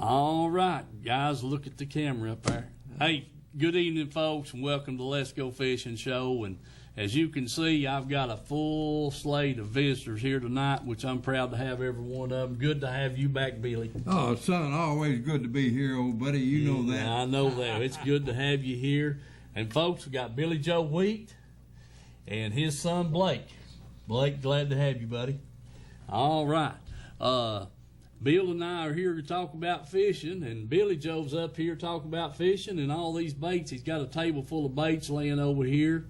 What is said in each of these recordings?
All right, guys, look at the camera up there. Hey, good evening, folks, and welcome to Let's Go Fishing Show. And as you can see, I've got a full slate of visitors here tonight, which I'm proud to have every one of them. Good to have you back, Billy. Oh, son, always good to be here, old buddy. You know that. I know that. It's good to have you here. And, folks, we got Billy Joe Wheat and his son, Blake. Blake, glad to have you, buddy. All right. Bill and I are here to talk about fishing, and Billy Joe's up here talking about fishing and all these baits. He's got a table full of baits laying over here,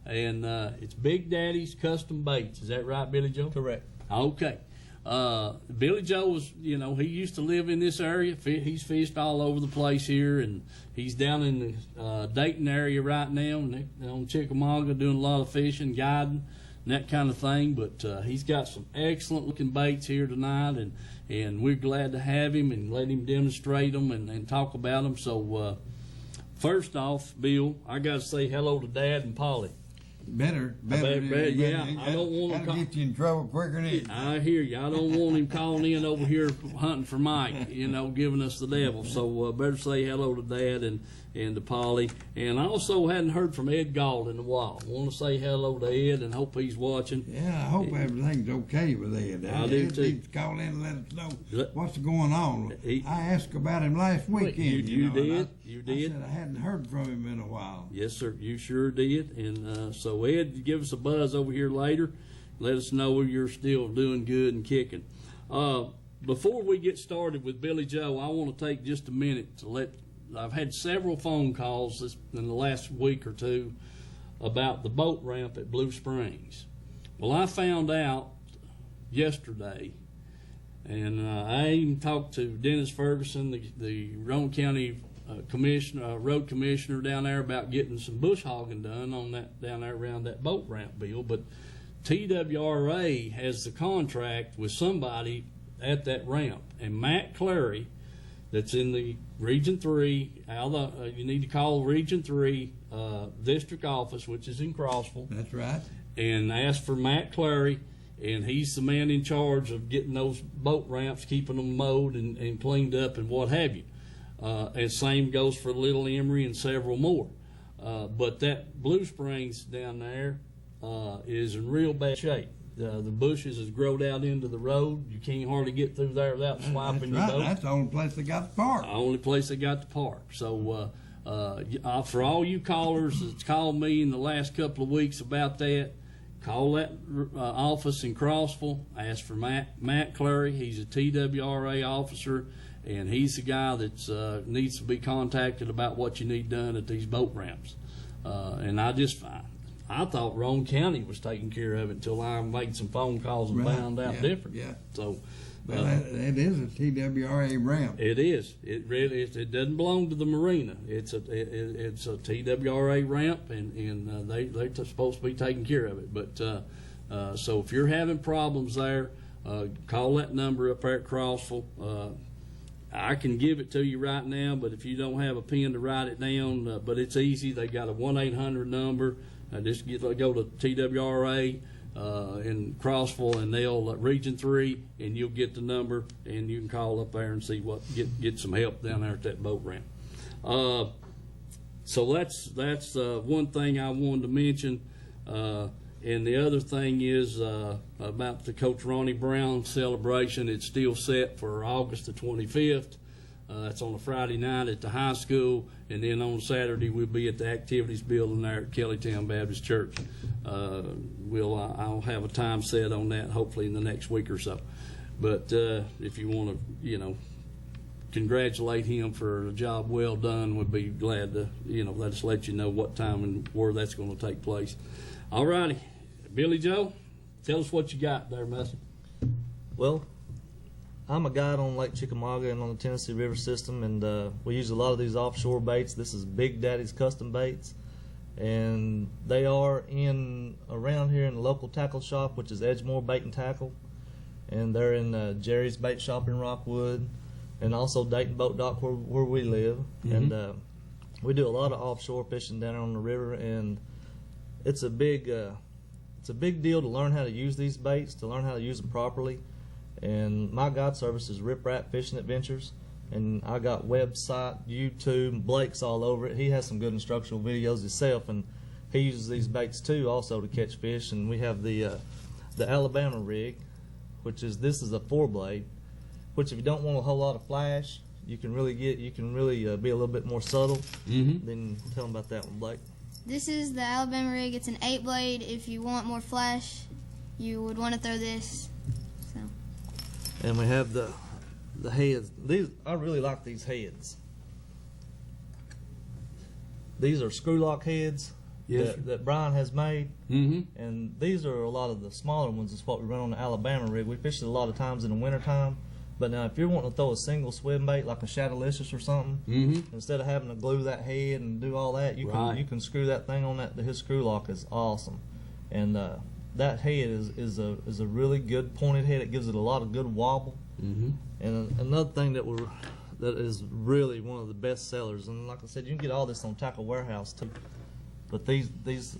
and it's Big Daddy's Custom Baits. Is that right, Billy Joe? Correct. Okay. Billy Joe was, he used to live in this area. He's fished all over the place here, and he's down in the Dayton area right now on Chickamauga doing a lot of fishing, guiding, and that kind of thing. But he's got some excellent looking baits here tonight, and we're glad to have him and let him demonstrate them and talk about them. So first off, Bill, I got to say hello to Dad and Polly. Better. Yeah, I don't want to get you in trouble quicker than it. I hear you. I don't want him calling in over here hunting for Mike, giving us the devil. So better say hello to Dad and to Polly. And I also hadn't heard from Ed Gall in a while. Want to say hello to Ed and hope he's watching. Yeah, I hope everything's okay with Ed. I do too. He's call in and let us know what's going on. I asked about him last weekend. You did. I said I hadn't heard from him in a while. Yes, sir. You sure did. And so Ed, give us a buzz over here later. Let us know you're still doing good and kicking. Before we get started with Billy Joe, I want to take just a minute to I've had several phone calls in the last week or two about the boat ramp at Blue Springs. Well, I found out yesterday, and I even talked to Dennis Ferguson, the Roane County road commissioner down there, about getting some bush hogging done on that down there around that boat ramp, Bill. But TWRA has the contract with somebody at that ramp, and Matt Clary, that's in the Region 3, you need to call Region 3 district office, which is in Crossville. That's right. And ask for Matt Clary, and he's the man in charge of getting those boat ramps, keeping them mowed and cleaned up and what have you. And same goes for Little Emery and several more. But that Blue Springs down there is in real bad shape. The bushes has growed out into the road. You can't hardly get through there without swiping your boat. That's the only place they got to park. The only place they got to park. So for all you callers that's called me in the last couple of weeks about that, call that office in Crossville. Ask for Matt Clary. He's a TWRA officer, and he's the guy that needs to be contacted about what you need done at these boat ramps. And I thought Roane County was taking care of it until I made some phone calls and found out different. Yeah. So, it is a TWRA ramp. It is. It really is. It doesn't belong to the marina. It's a TWRA ramp, and they're supposed to be taking care of it. But so if you're having problems there, call that number up there at Crossville. I can give it to you right now, but if you don't have a pen to write it down, but it's easy. They got a 1-800 number. Just go to TWRA in Crossville, and they'll Region 3, and you'll get the number, and you can call up there and see get some help down there at that boat ramp. So that's one thing I wanted to mention. And the other thing is about the Coach Ronnie Brown celebration. It's still set for August the 25th. It's on a Friday night at the high school, and then on Saturday we'll be at the activities building there at Kellytown Baptist Church. I'll have a time set on that hopefully in the next week or so. But if you want to, congratulate him for a job well done, we'd be glad to, let us let you know what time and where that's going to take place. All righty, Billy Joe, tell us what you got there, Master. Well, I'm a guide on Lake Chickamauga and on the Tennessee River system, and we use a lot of these offshore baits. This is Big Daddy's Custom Baits, and they are around here in the local tackle shop, which is Edgemore Bait and Tackle, and they're in Jerry's Bait Shop in Rockwood, and also Dayton Boat Dock where we live. Mm-hmm. And we do a lot of offshore fishing down there on the river, and it's a big deal to learn how to use these baits, to learn how to use them properly. And my guide service is Rip Rap Fishing Adventures, and I got website, YouTube, Blake's all over it. He has some good instructional videos himself, and he uses these baits too also to catch fish. And we have the Alabama rig, which is, this is a 4-blade, which if you don't want a whole lot of flash, you can really be a little bit more subtle. Then tell them about that one, Blake. This is the Alabama rig. It's an 8-blade. If you want more flash, you would want to throw this. So. And we have the heads. These, I really like these heads. These are screw lock heads that Brian has made. And these are a lot of the smaller ones. Is what we run on the Alabama rig. We fish it a lot of times in the wintertime. But now, if you're wanting to throw a single swim bait like a Shadowlicious or something, instead of having to glue that head and do all that, you can screw that thing on that. His screw lock is awesome, and that head is a really good pointed head. It gives it a lot of good wobble. And another thing that is really one of the best sellers, and like I said, you can get all this on Tackle Warehouse too. But these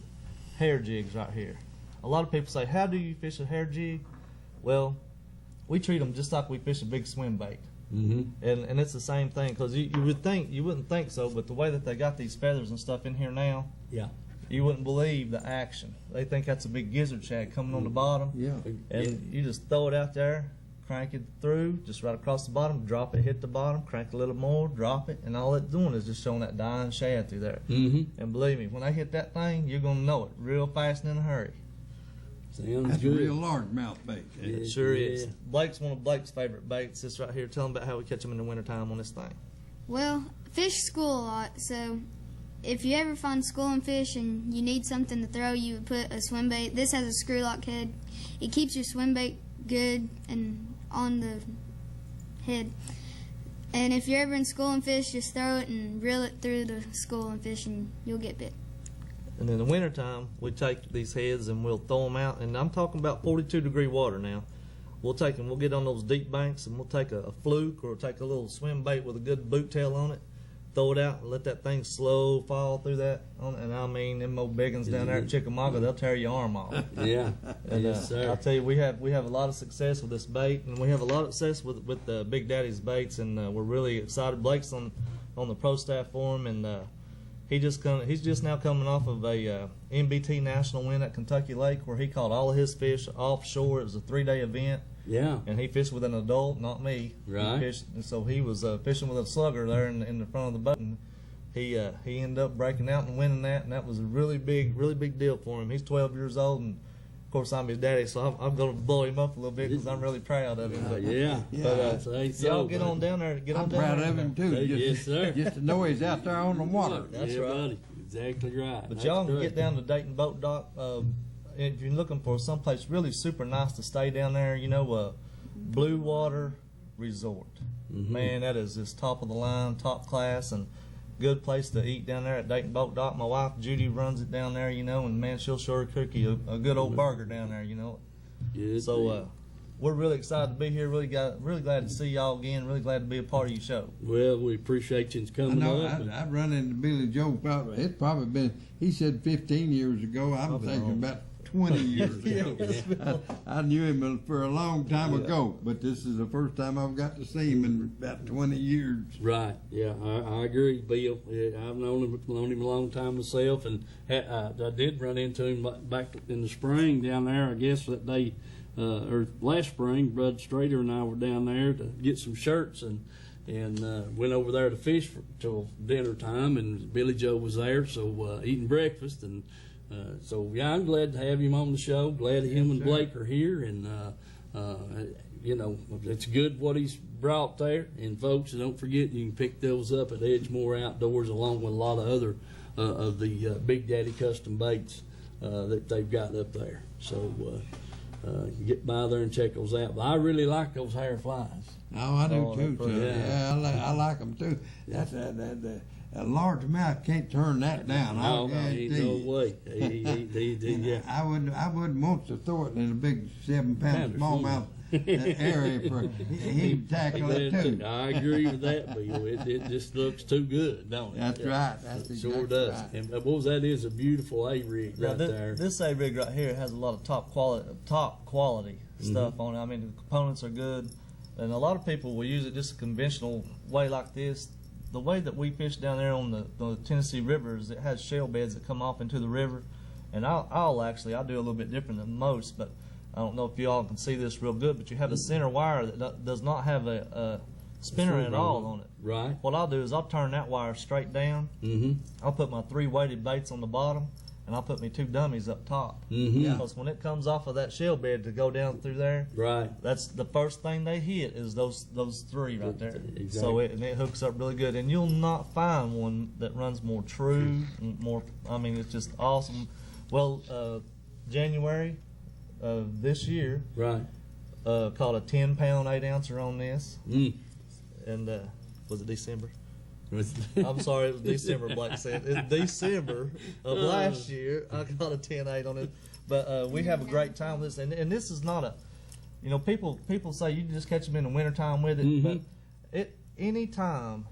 hair jigs right here, a lot of people say, "How do you fish a hair jig?" Well, we treat them just like we fish a big swim bait. And it's the same thing, because you wouldn't think so, but the way that they got these feathers and stuff in here now, you wouldn't believe the action. They think that's a big gizzard shad coming on the bottom. And you just throw it out there, crank it through, just right across the bottom, drop it, hit the bottom, crank a little more, drop it, and all it's doing is just showing that dying shad through there. And believe me, when they hit that thing, you're going to know it real fast and in a hurry. Sounds That's good. a real largemouth bait. It sure is. Blake's one of Blake's favorite baits. This right here. Tell him about how we catch them in the wintertime on this thing. Well, fish school a lot, so if you ever find schooling fish and you need something to throw, you would put a swim bait. This has a screw lock head. It keeps your swim bait good and on the head. And if you're ever in schooling fish, just throw it and reel it through the schooling fish and you'll get bit. And in the wintertime, we take these heads and we'll throw them out. And I'm talking about 42-degree water now. We'll take them, we'll get on those deep banks, and we'll take a fluke or take a little swim bait with a good boot tail on it, throw it out, and let that thing slow fall through that. And I mean, them old biggins down there at Chickamauga, they'll tear your arm off. Yeah. And, Yes, sir. I'll tell you, we have a lot of success with this bait, and we have a lot of success with the Big Daddy's baits, and we're really excited. Blake's on the pro staff for him, and he's just now coming off of a MBT national win at Kentucky Lake, where he caught all of his fish offshore. It was a 3-day event. Yeah. And he fished with an adult, not me. Right. He fished, and so he was fishing with a slugger there in the front of the boat. And he ended up breaking out and winning that, and that was a really big deal for him. He's 12 years old, and of course I'm his daddy, so I'm going to blow him up a little bit because I'm really proud of him. But y'all get on down there. I'm proud of him too. Yes, sir. Just to know he's out there on the water. That's yeah, right. Buddy. Exactly right. But That's y'all can great. get down to Dayton Boat Dock. If you're looking for someplace really super nice to stay down there, Blue Water Resort. Man, that is just top of the line, top class, and good place to eat down there at Dayton Boat Dock. My wife Judy runs it down there, and man, she'll sure cook you a good old burger down there, Good So deal. we're really excited to be here. Really glad to see y'all again. Really glad to be a part of your show. Well, we appreciate you I coming know up. I've run into Billy Joe it's probably been, he said 15 years ago. I'm Probably thinking wrong. about 20 years ago. I knew him for a long time ago, but this is the first time I've got to see him in about 20 years. Right. Yeah, I agree, Bill. I've known him a long time myself, and I did run into him back in the spring down there. I guess that day, or last spring, Bud Strader and I were down there to get some shirts, and went over there to fish till dinner time, and Billy Joe was there, so eating breakfast, and so yeah, I'm glad to have him on the show. Glad him and Blake are here, and it's good what he's brought there. And folks, don't forget, you can pick those up at Edgemore Outdoors, along with a lot of other of the Big Daddy custom baits that they've got up there. So get by there and check those out. But I really like those hair flies. Oh, I do Oh, too. that's pretty- I like them too. That's a large mouth can't turn that down. No, I'll ain't guarantee no you. way. Yeah. I wouldn't want to throw it in a big 7-pound Pounder, smallmouth area for he'd tackle it too. I agree with that, Bill. It just looks too good, don't it? That's right. That's It sure exactly does. right. And what was that? Is a beautiful A-rig Now, right there. This A-rig right here has a lot of top quality stuff on it. I mean, the components are good. And a lot of people will use it just a conventional way like this. The way that we fish down there on the Tennessee River is it has shell beds that come off into the river. And I'll do a little bit different than most, but I don't know if you all can see this real good, but you have a center wire that does not have a spinner at all on it. Right. What I'll do is I'll turn that wire straight down. Mm-hmm. I'll put my 3 weighted baits on the bottom, and I'll put my 2 dummies up top. Mm-hmm. Because when it comes off of that shell bed to go down through there, Right. that's the first thing they hit is those 3 right there. Exactly. So it hooks up really good, and you'll not find one that runs more true, more. I mean, it's just awesome. Well, January of this year, Right. caught a 10-pound 8-ouncer on this, Mm. and was it December? I'm sorry, it was December. Blake said it's December of last year. I got a 10-8 on it, but we have a great time with this, and this is not a, people say you can just catch them in the wintertime with it, but anytime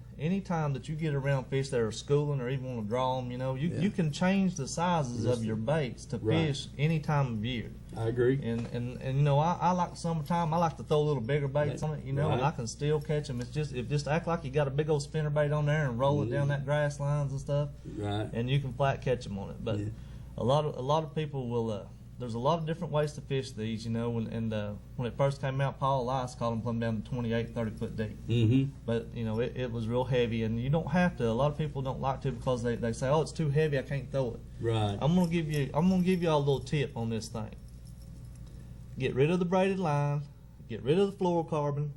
that you get around fish that are schooling or even want to draw them, you can change the sizes of your baits to fish any time of year. I agree. And I like the summertime. I like to throw a little bigger baits on it, and I can still catch them. It's just act like you got a big old spinner bait on there and roll it down that grass lines and stuff, Right. and you can flat catch them on it. But a lot of people will. There's a lot of different ways to fish these, and when it first came out, Paul Elias caught them plumb down to 28, 30 foot deep. Mm-hmm. But it was real heavy, and you don't have to. A lot of people don't like to because they say, "Oh, it's too heavy, I can't throw it." Right. I'm gonna give you all a little tip on this thing. Get rid of the braided line, get rid of the fluorocarbon,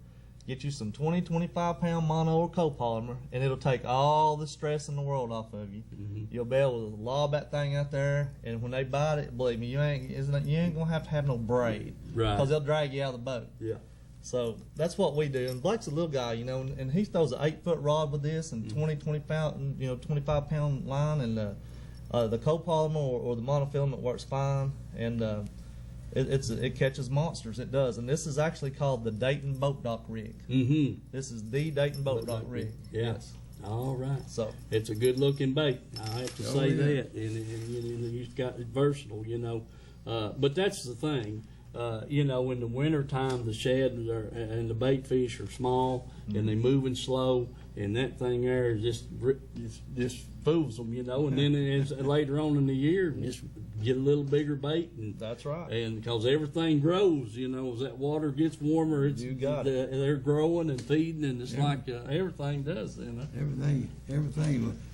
get you some 20, 25 pound mono or copolymer, and it'll take all the stress in the world off of you. Mm-hmm. You'll be able to lob that thing out there, and when they bite it, believe me, you ain't gonna have to have no braid, Right. Because they'll drag you out of the boat. Yeah. So that's what we do. And Blake's a little guy, and he throws an 8-foot rod with this and 25 pound line, and the copolymer or the monofilament works fine, and it catches monsters. It does. And this is actually called the Dayton Boat Dock rig. Mm-hmm. This is the Dayton Boat Dock rig. Yeah. Yes. All right. So It's a good looking bait. I have to say yeah. that, and you've got it versatile, But that's the thing, in the wintertime, the shad and the bait fish are small and they moving slow, and that thing there just fools them, And then later on in the year, just get a little bigger bait, and that's right. And because everything grows, as that water gets warmer, You got it. they're growing and feeding, and it's like everything does, Everything.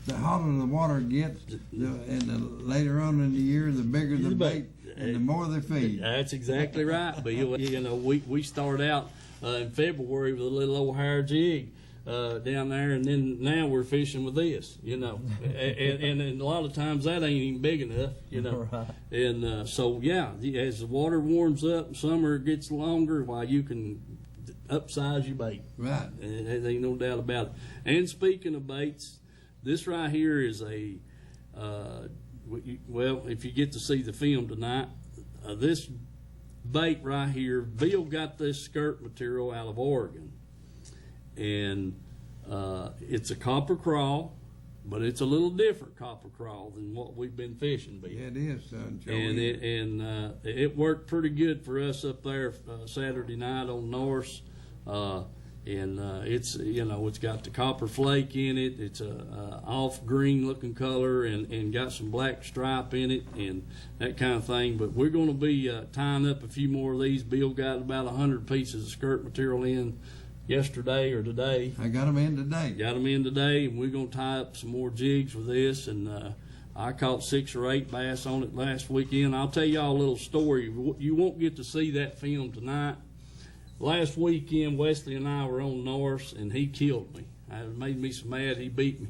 The hotter the water gets, and the later on in the year, the bigger the bait, and the more they feed. That's exactly right. But we start out in February with a little old higher jig down there, and then now we're fishing with this, and a lot of times that ain't even big enough, Right. And so as the water warms up, summer gets longer, you can upsize your bait. Right. There ain't no doubt about it. And speaking of baits, this right here is a if you get to see the film tonight, this bait right here, Bill got this skirt material out of Oregon, and it's a copper crawl, but it's a little different copper crawl than what we've been fishing, Bill. Yeah, it is, son. And it worked pretty good for us up there Saturday night on Norse. It's got the copper flake in it. It's a off green looking color and got some black stripe in it and that kind of thing. But we're going to be tying up a few more of these. Bill got about 100 pieces of skirt material in yesterday or today. I got them in today. Got them in today, and we're going to tie up some more jigs with this. And I caught 6 or 8 bass on it last weekend. I'll tell y'all a little story. You won't get to see that film tonight. Last weekend, Wesley and I were on Norse, and he killed me. It made me so mad he beat me.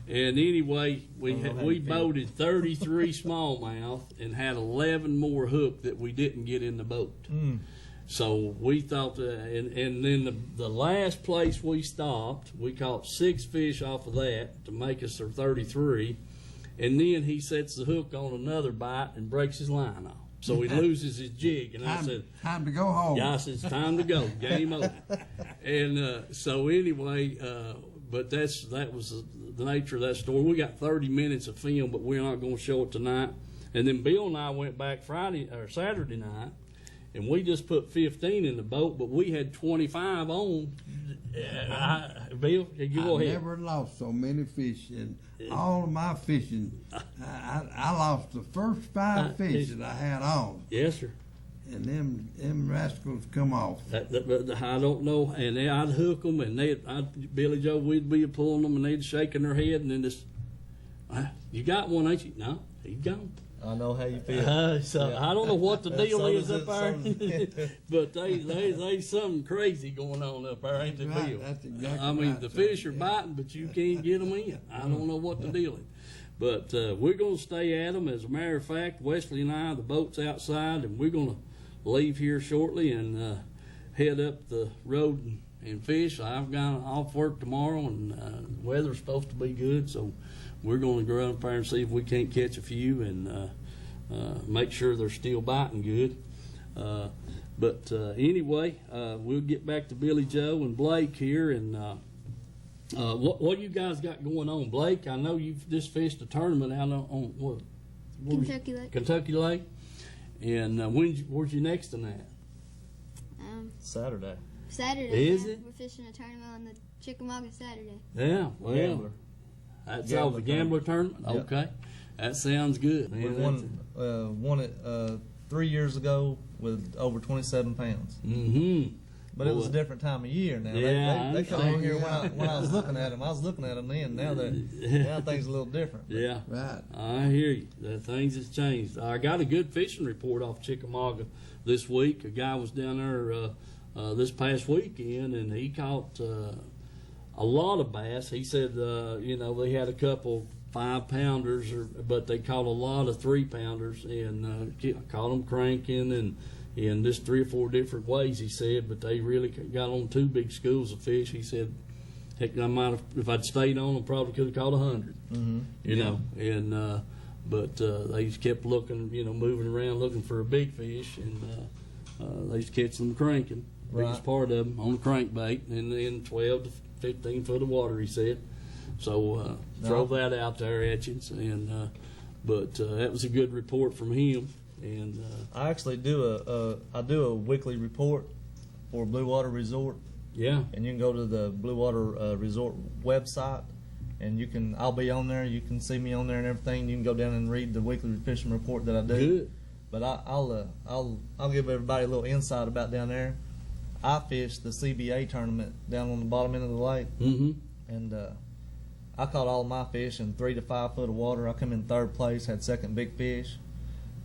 And anyway, we boated 33 smallmouth and had 11 more hook that we didn't get in the boat. So we thought, and then the last place we stopped, we caught 6 fish off of that to make us our 33. And then he sets the hook on another bite and breaks his line off. So he loses his jig. And I said, time to go home. Yeah, I said, it's time to go. Game over. And so anyway, but that was the nature of that story. We got 30 minutes of film, but we're not going to show it tonight. And then Bill and I went back Saturday night, and we just put 15 in the boat, but we had 25 on. Bill, you go I ahead. never lost so many fish in all of my fishing. I lost the first 5 fish that I had on, Yes, sir. and them rascals come off. I don't know, and I'd hook them, and Billy Joe, we'd be pulling them, and they'd shaking their head, and then just, you got one, ain't you? No, he's gone. I know how you feel. I don't know what the deal So is does up there, but they something crazy going on up there, ain't That's there, right. Bill? That's exactly I mean, right, the son. fish are biting, but you can't get them in. I don't know what the deal is. But we're going to stay at them. As a matter of fact, Wesley and I, the boat's outside, and we're going to leave here shortly and head up the road and fish. I've got off work tomorrow, and the weather's supposed to be good, so we're going to go up there and see if we can't catch a few and make sure they're still biting good. But anyway, we'll get back to Billy Joe and Blake here. And what you guys got going on? Blake, I know you've just fished a tournament out on what? Kentucky Lake. Kentucky Lake. And where's your next in that? Saturday. Saturday. Is yeah. it? We're fishing a tournament on the Chickamauga Saturday. Yeah, well, Gambler. that's all the gambler tournament. Yep. Okay, that sounds good. We Man, won it 3 years ago with over 27 pounds. Mm-hmm. But it was a Boy. different time of year now. Yeah, They come in here yeah. when I was looking at them. I was looking at them then. Now things a little different. Yeah. Right. I hear you. Things has changed. I got a good fishing report off Chickamauga this week. A guy was down there this past weekend, and he caught a lot of bass. He said, they had a couple 5-pounders, but they caught a lot of 3-pounders, and caught them cranking and in just 3 or 4 different ways, he said. But they really got on 2 big schools of fish. He said, heck, I might have, if I'd stayed on them, probably could have caught 100. Mm-hmm. And but they just kept looking, moving around looking for a big fish, and they just catch them cranking. Biggest Right. part of them on the crankbait, and then 12 to 15 foot of water, he said. So throw that out there at you, and but that was a good report from him. And I actually do a weekly report for Blue Water Resort, yeah, and you can go to the Blue Water Resort website, and I'll be on there. You can see me on there and everything. You can go down and read the weekly fishing report that I do. good. But I'll give everybody a little insight about down there. I fished the CBA tournament down on the bottom end of the lake, Mm-hmm. and I caught all my fish in 3 to 5 foot of water. I come in 3rd place, had second big fish,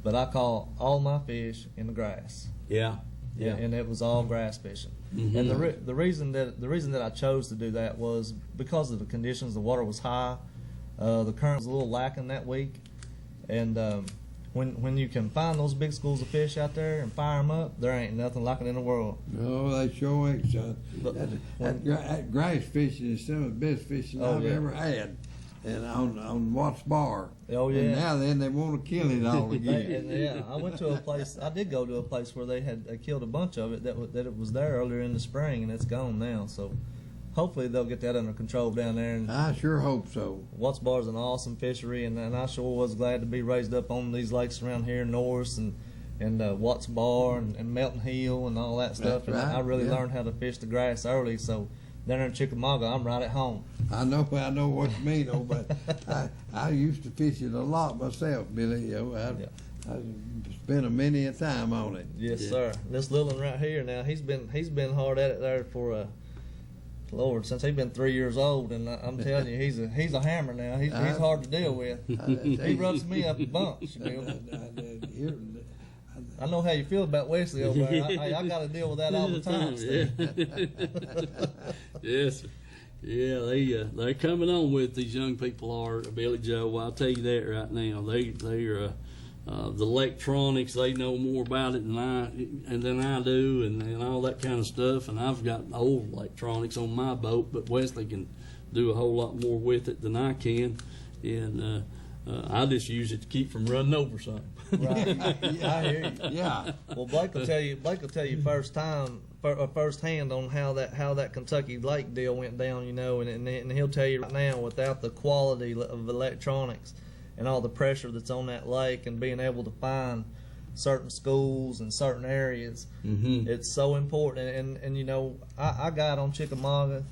but I caught all my fish in the grass. Yeah. Yeah. And it was all grass fishing. Mhm. And the reason that I chose to do that was because of the conditions. The water was high, the current was a little lacking that week, and when you can find those big schools of fish out there and fire them up, there ain't nothing like it in the world. No, they sure ain't, son. But That grass fishing is some of the best fishing Oh, I've yeah. ever had. And on Watts Bar. Oh, yeah. And now then they want to kill it all again. Yeah, I went to a place. I did go to a place where they killed a bunch of it that it was there earlier in the spring, and it's gone now. So hopefully they'll get that under control down there. And I sure hope so. Watts Bar is an awesome fishery, and I sure was glad to be raised up on these lakes around here, Norris and Watts Bar and Melton Hill and all that stuff. That's And right, I really yeah. learned how to fish the grass early. So down there in Chickamauga, I'm right at home. I know what you mean, though, but I used to fish it a lot myself, Billy. I spent many a time on it. Yes, Yeah. sir. This little one right here now, he's been hard at it there for Lord, since he's been 3 years old, and I'm telling you, he's a hammer now. He's hard to deal with. He rubs me up a bunch. Bill. I know how you feel about Wesley over there. I got to deal with that all the time. Steve. Yes. Sir. Yeah, they're coming on with these young people are, Billy Joe. I'll tell you that right now. They are the electronics. They know more about it than I do, and all that kind of stuff. And I've got old electronics on my boat, but Wesley can do a whole lot more with it than I can. And I just use it to keep from running over something. Right. I hear you. Yeah. Well, Blake will tell you firsthand on how that Kentucky Lake deal went down, and he'll tell you right now, without the quality of electronics and all the pressure that's on that lake, and being able to find certain schools and certain areas. Mm-hmm. It's so important. And you know, I got on Chickamauga,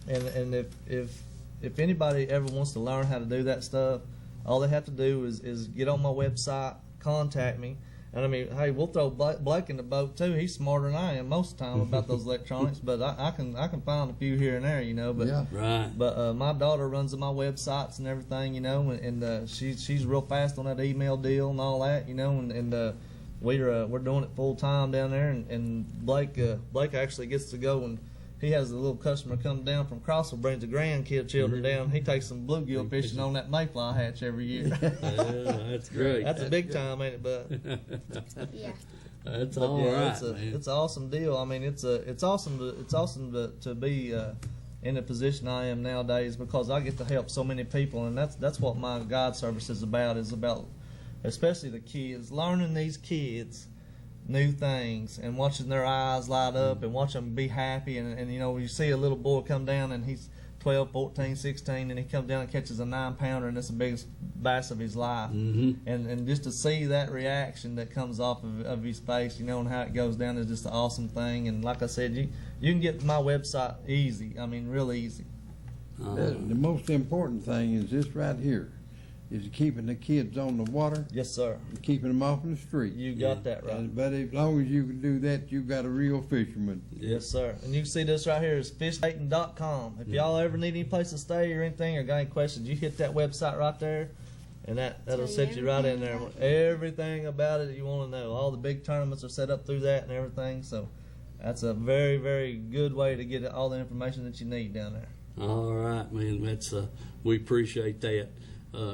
and if anybody ever wants to learn how to do that stuff, all they have to do is get on my website, contact me. And I mean, hey, we'll throw Blake in the boat too. He's smarter than I am most of the time about those electronics, but I can find a few here and there, you know. But Yeah. Right. but my daughter runs my websites and everything, you know, and she's real fast on that email deal and all that, you know, and we're doing it full time down there, and Blake actually gets to go, and he has a little customer come down from Crossville, brings the grandchildren down. He takes some bluegill fishing on that mayfly hatch every year. Yeah, that's great. That's a big time, ain't it, bud? Yeah. That's But all yeah, right, man. it's an awesome deal. I mean, it's awesome to be in the position I am nowadays, because I get to help so many people, and that's what my guide service is about especially the kids, learning these kids new things and watching their eyes light up and watch them be happy, and you know, you see a little boy come down and he's 12, 14, 16, and he comes down and catches a 9-pounder, and it's the biggest bass of his life. Mm-hmm. And just to see that reaction that comes off of his face, you know, and how it goes down is just an awesome thing. And like I said, you can get to my website easy. I mean, real easy. The most important thing is this right here, is keeping the kids on the water, Yes, sir. and keeping them off in the street. You got that right. But as long as you can do that, you've got a real fisherman. Yes, sir. And you can see this right here is fishdating.com. If y'all ever need any place to stay or anything, or got any questions, you hit that website right there, and that'll Tell you set you right in there. everything about Everything about it that you want to know. All the big tournaments are set up through that and everything. So that's a very, very good way to get all the information that you need down there. All right, man. That's we appreciate that.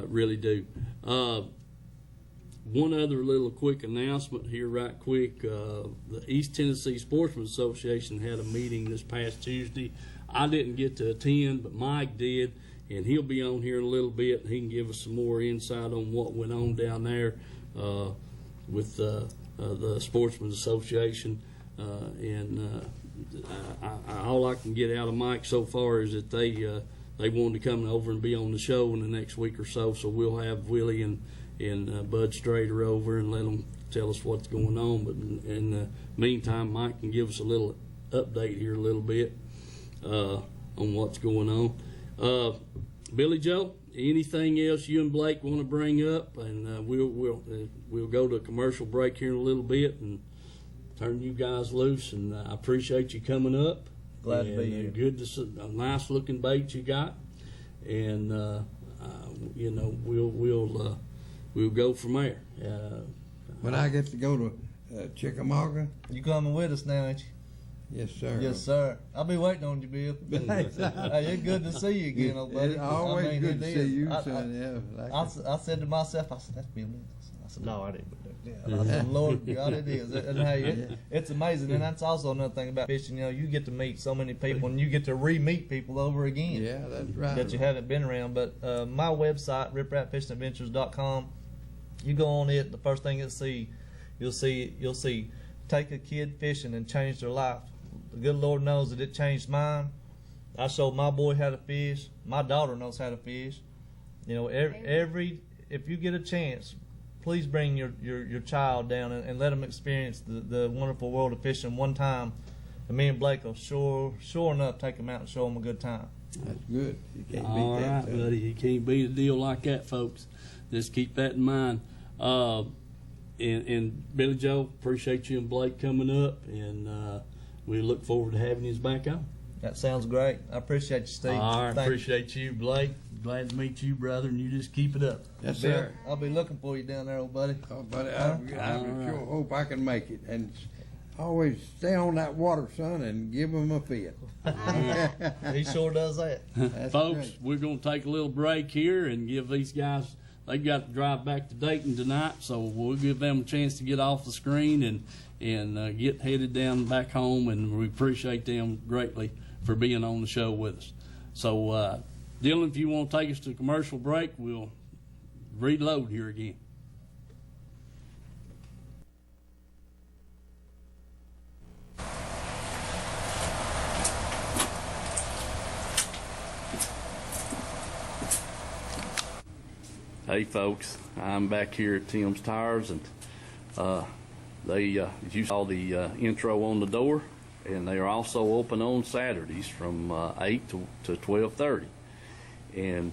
Really do. One other little quick announcement here, right quick. The East Tennessee Sportsman Association had a meeting this past Tuesday. I didn't get to attend, but Mike did, and he'll be on here in a little bit. He can give us some more insight on what went on down there with the Sportsman Association. All I can get out of Mike so far is that they wanted to come over and be on the show in the next week or so. So we'll have Willie and Bud Strader over and let them tell us what's going on. But in the meantime, Mike can give us a little update here a little bit on what's going on. Billy Joe, anything else you and Blake want to bring up? And we'll go to a commercial break here in a little bit and turn you guys loose. And I appreciate you coming up. Glad to be here. Good to see a nice looking bait you got, and you know, we'll go from there. When I get to go to Chickamauga, You coming with us now, ain't you? yes, sir. Yes, sir. I'll be waiting on you, Bill. Hey, it's good to see you again, old buddy. It's always I mean, good to it see is. you, I- son. Yeah, I said to myself, I said, that's Bill Nichols. I said, no, I didn't. Yeah. I said, Lord God, it is. And hey, it's amazing. And that's also another thing about fishing. You know, you get to meet so many people, and you get to re-meet people over again. yeah, that's right. That you haven't been around. But my website, riprapfishingadventures.com, you go on it, the first thing you'll see take a kid fishing and change their life. The good Lord knows that it changed mine. I showed my boy how to fish. My daughter knows how to fish. You know, if you get a chance, please bring your child down and let them experience the wonderful world of fishing one time. And me and Blake will sure enough take them out and show them a good time. That's good. You can't beat All that. right, son. buddy. You can't beat a deal like that, folks. Just keep that in mind. And Billy Joe, appreciate you and Blake coming up, and we look forward to having you back on. That sounds great. I appreciate you, Steve. All right, Thank you. appreciate you, Blake. Glad to meet you, brother, and you just keep it up. Yes, Bill, sir. I'll be looking for you down there, old buddy. Oh, buddy, Huh? I All right. sure hope I can make it. And always stay on that water, son, and give them a fit. He sure does that. That's Folks, great. we're going to take a little break here and give these guys, they got to drive back to Dayton tonight, so we'll give them a chance to get off the screen and get headed down back home, and we appreciate them greatly for being on the show with us. So, Dylan, if you want to take us to a commercial break, we'll reload here again. Hey folks, I'm back here at Tim's Tires, and You saw the intro on the door, and they are also open on Saturdays from 8 to 12:30. And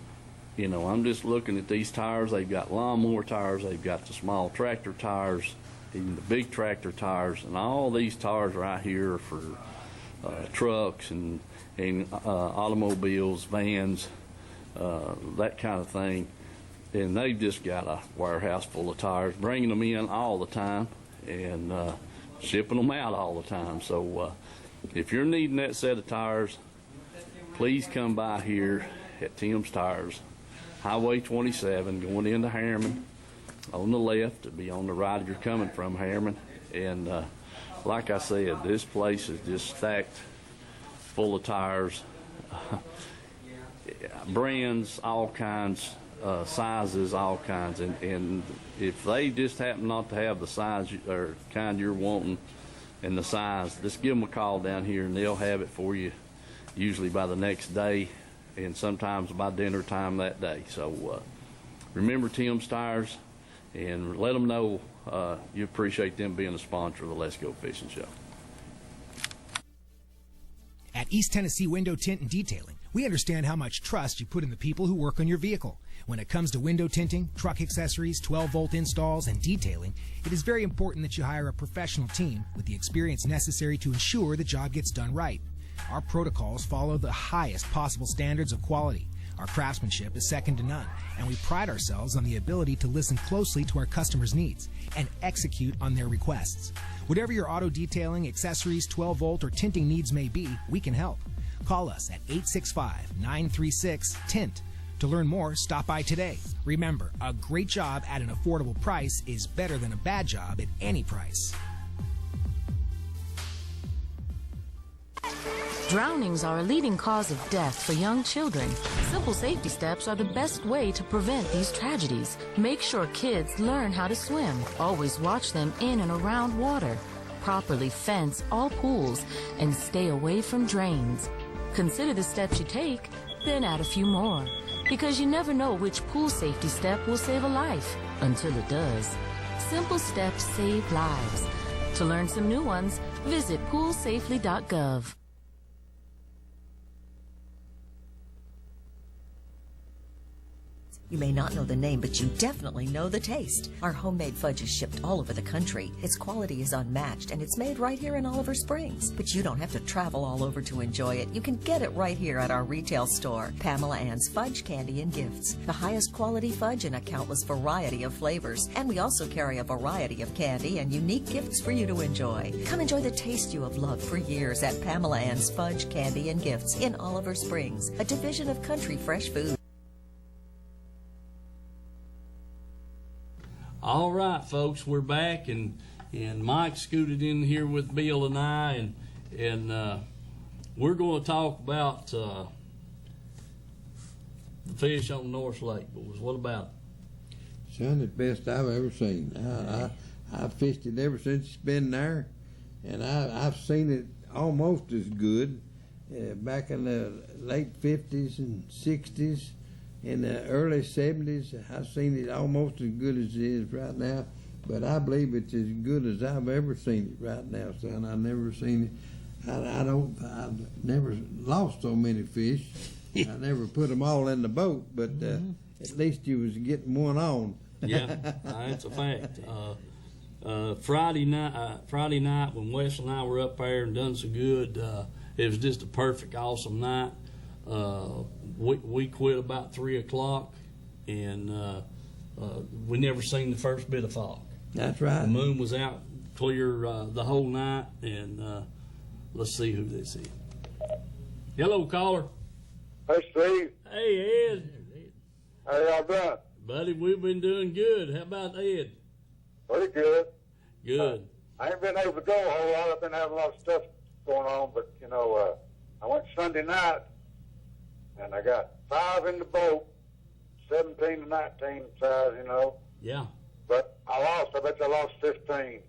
you know, I'm just looking at these tires. They've got lawnmower tires, they've got the small tractor tires, even the big tractor tires, and all these tires right here are for trucks and automobiles, vans, that kind of thing. And they've just got a warehouse full of tires, bringing them in all the time and shipping them out all the time. So if you're needing that set of tires, please come by here at Tim's Tires, Highway 27, going into Harriman. On the left, to be on the right if you're coming from Harriman. And like I said, this place is just stacked full of tires, brands, all kinds, sizes, all kinds. And if they just happen not to have the size or kind you're wanting and the size, just give them a call down here and they'll have it for you, usually by the next day and sometimes by dinner time that day. So remember Tim's Tires, and let them know you appreciate them being a sponsor of the Let's Go Fishing Show. At East Tennessee Window Tint and Detailing, we understand how much trust you put in the people who work on your vehicle. When it comes to window tinting, truck accessories, 12-volt installs, and detailing, it is very important that you hire a professional team with the experience necessary to ensure the job gets done right. Our protocols follow the highest possible standards of quality. Our craftsmanship is second to none, and we pride ourselves on the ability to listen closely to our customers' needs and execute on their requests. Whatever your auto detailing, accessories, 12-volt, or tinting needs may be, we can help. Call us at 865-936-TINT. To learn more, stop by today. Remember, a great job at an affordable price is better than a bad job at any price. Drownings are a leading cause of death for young children. Simple safety steps are the best way to prevent these tragedies. Make sure kids learn how to swim. Always watch them in and around water. Properly fence all pools and stay away from drains. Consider the steps you take, then add a few more. Because you never know which pool safety step will save a life until it does. Simple steps save lives. To learn some new ones, visit poolsafely.gov. You may not know the name, but you definitely know the taste. Our homemade fudge is shipped all over the country. Its quality is unmatched, and it's made right here in Oliver Springs. But you don't have to travel all over to enjoy it. You can get it right here at our retail store, Pamela Ann's Fudge, Candy, and Gifts. The highest quality fudge in a countless variety of flavors. And we also carry a variety of candy and unique gifts for you to enjoy. Come enjoy the taste you have loved for years at Pamela Ann's Fudge, Candy, and Gifts in Oliver Springs, a division of Country Fresh Foods. All right, folks, we're back, and Mike scooted in here with Bill and I, and we're going to talk about the fish on North Lake. Boys, what about it? Son, it's the best I've ever seen. I've fished it ever since it's been there, and I've seen it almost as good back in the late 50s and 60s. In the early 70s, I've seen it almost as good as it is right now, but I believe it's as good as I've ever seen it right now, son. I've never seen it. I've never lost so many fish. I never put them all in the boat, but at least you was getting one on. Yeah, that's a fact. Friday night when Wes and I were up there and done so good, it was just a perfect, awesome night. We quit about 3 o'clock, and we never seen the first bit of fog. That's right. The moon was out clear the whole night, and let's see who this is. Hello, caller. Hey, Steve. Hey, Ed. How y'all doing? Buddy, we've been doing good. How about Ed? Pretty good. Good. I ain't been able to go a whole lot. I've been having a lot of stuff going on, but, you know, I went Sunday night, and I got 5 in the boat, 17 to 19 size, you know. Yeah. But I lost. I bet you I lost 15.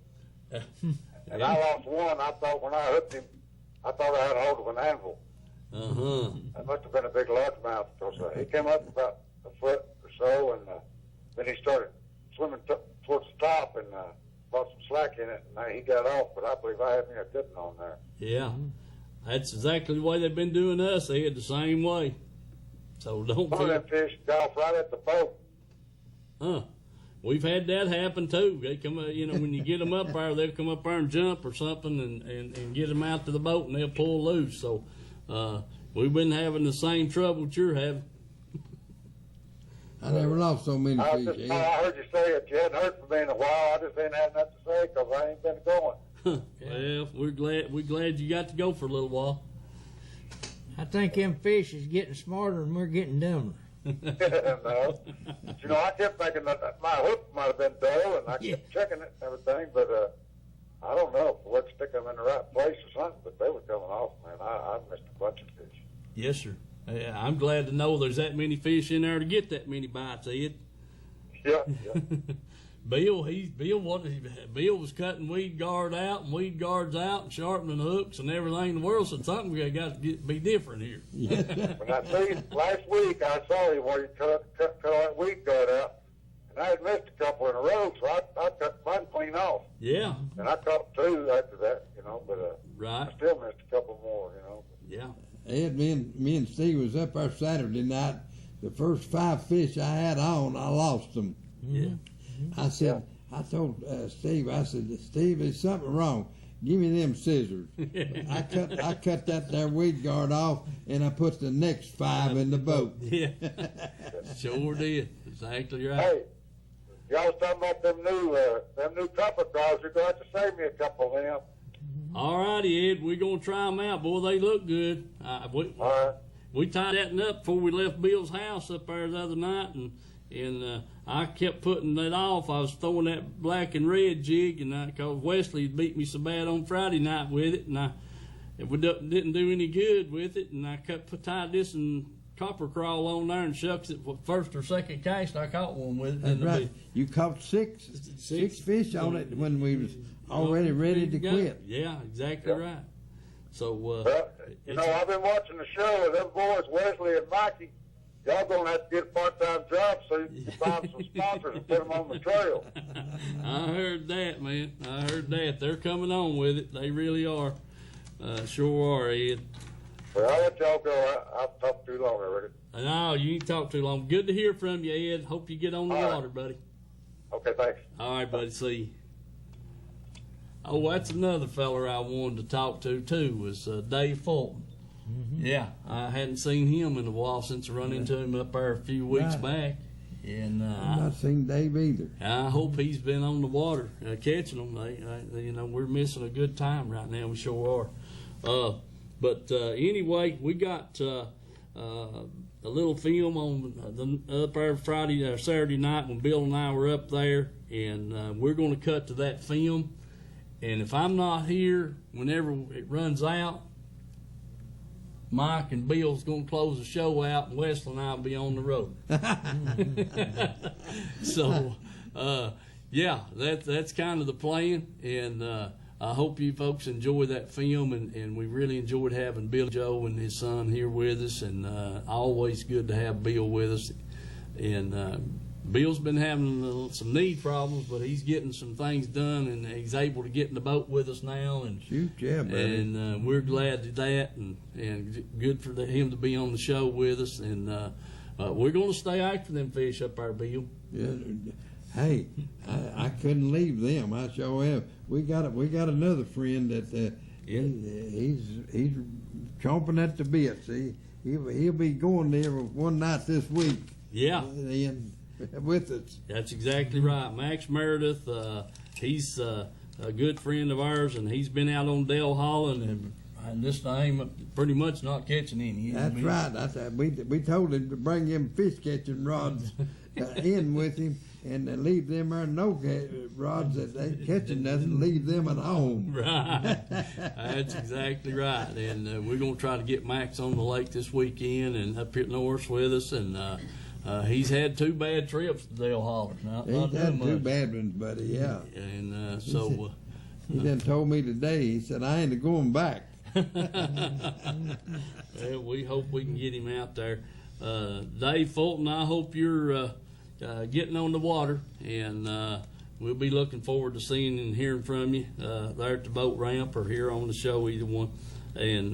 And I lost one. I thought when I hooked him, I thought I had a hold of an anvil. Uh-huh. That must have been a big largemouth, because he came up about a foot or so, and then he started swimming towards the top, and brought some slack in it, and he got off, but I believe I had me a good one on there. Yeah, that's exactly the way they've been doing us. They had the same way. So don't Some of them feel. fish got off right at the boat. Huh. We've had that happen too. They come, when you get them up there, they'll come up there and jump or something, and get them out to the boat, and they'll pull loose. So we've been having the same trouble that you're having. I never lost so many I fish. I heard you say it. You hadn't heard from me in a while. I just ain't had nothing to say because I ain't been going. Well, we're glad you got to go for a little while. I think them fish is getting smarter and we're getting dumber. No. I kept thinking that my hook might have been dull, and I kept checking it and everything, but I don't know if I would stick them in the right place or something, but they were coming off, man. I missed a bunch of fish. Yes, sir. I'm glad to know there's that many fish in there to get that many bites, Ed. Yeah. Bill was cutting weed guard out and weed guards out and sharpening hooks and everything in the world. So something got to be different here. When I see last week, I saw him where you cut all that weed guard out, and I had missed a couple in a row, so I cut mine clean off. Yeah. And I caught 2 after that, but right. I still missed a couple more, Yeah. Ed, me and Steve was up there Saturday night. The first 5 fish I had on, I lost them. Yeah. I said, I told Steve, I said, Steve, there's something wrong. Give me them scissors. I cut that there weed guard off, and I put the next 5 in the boat. Yeah. Sure did. Exactly right. Hey, y'all was talking about them new copper crawls. You're going to have to save me a couple of them. All righty, Ed. We're going to try them out. Boy, they look good. All right. We tied that up before we left Bill's house up there the other night, and I kept putting that off. I was throwing that black and red jig, and because Wesley beat me so bad on Friday night with it, and we didn't do any good with it, and I tied this and copper crawl on there and shucks it for first or second cast. I caught one with it. That's right. You caught six fish on it when we was already ready to quit. Yeah, exactly right. So, well, I've been watching the show with them boys, Wesley and Mikey. Y'all gonna have to get a part-time job so you can find some sponsors and put them on the trail. I heard that, man. I heard that. They're coming on with it. They really are. Sure are, Ed. Well, I'll let y'all go. I've talked too long already. No, you ain't talked too long. Good to hear from you, Ed. Hope you get on the water, buddy. Okay, thanks. All right, buddy. See you. Oh, that's another feller I wanted to talk to, too, was Dave Fulton. Mm-hmm. Yeah, I hadn't seen him in a while since I run into him up there a few weeks back. And I've not seen Dave either. I hope he's been on the water catching them. We're missing a good time right now. We sure are. But anyway, we got a little film on up there Saturday night when Bill and I were up there, and we're going to cut to that film. And if I'm not here, whenever it runs out, Mike and Bill's going to close the show out, and Wesley and I will be on the road. So, that's kind of the plan, and I hope you folks enjoy that film, and we really enjoyed having Bill Joe and his son here with us, and always good to have Bill with us. And Bill's been having some knee problems, but he's getting some things done, and he's able to get in the boat with us now. And shoot, yeah, buddy. And we're glad to that, and good for him to be on the show with us. And we're going to stay after them fish up there, Bill. Yeah. Hey, I couldn't leave them. I sure am. We got another friend that he's chomping at the bit. See, he'll be going there one night this week. Yeah. With us. That's exactly right. Max Meredith, he's a good friend of ours, and he's been out on Dale Holland, and this time pretty much not catching any. That's right. We told him to bring him fish catching rods in with him, and leave them there no rods that ain't catching nothing. Leave them at home. Right. That's exactly right. And we're going to try to get Max on the lake this weekend and up here north with us, and he's had 2 bad trips to Dale Holler. He's had 2 bad ones, buddy, yeah. And he done told me today, he said, I ain't going back. Well, we hope we can get him out there. Dave Fulton, I hope you're getting on the water, and we'll be looking forward to seeing and hearing from you there at the boat ramp or here on the show, either one. And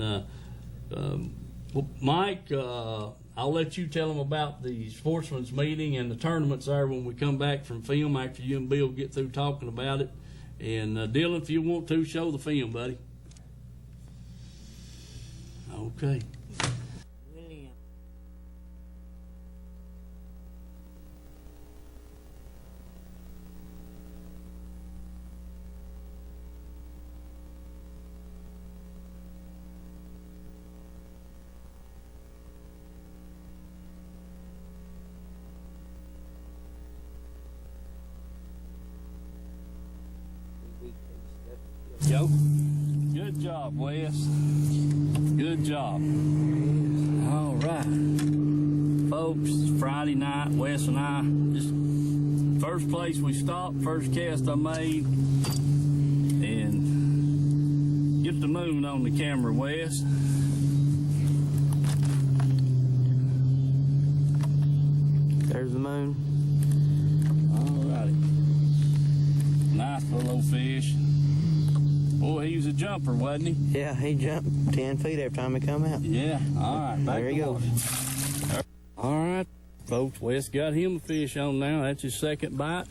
well, Mike, I'll let you tell them about the sportsman's meeting and the tournaments there when we come back from film after you and Bill get through talking about it. And Dylan, if you want to, show the film, buddy. Okay. Yo. Good job, Wes. Good job. All right. Folks, it's Friday night. Wes and I, just first place we stopped, first cast I made. And get the moon on the camera, Wes. There's the moon. All righty. Nice little old fish. Boy, he was a jumper, wasn't he? Yeah, he jumped 10 feet every time he come out. Yeah. All right. Back There he to goes. water. All right, folks. Wes got him a fish on now. That's his second bite.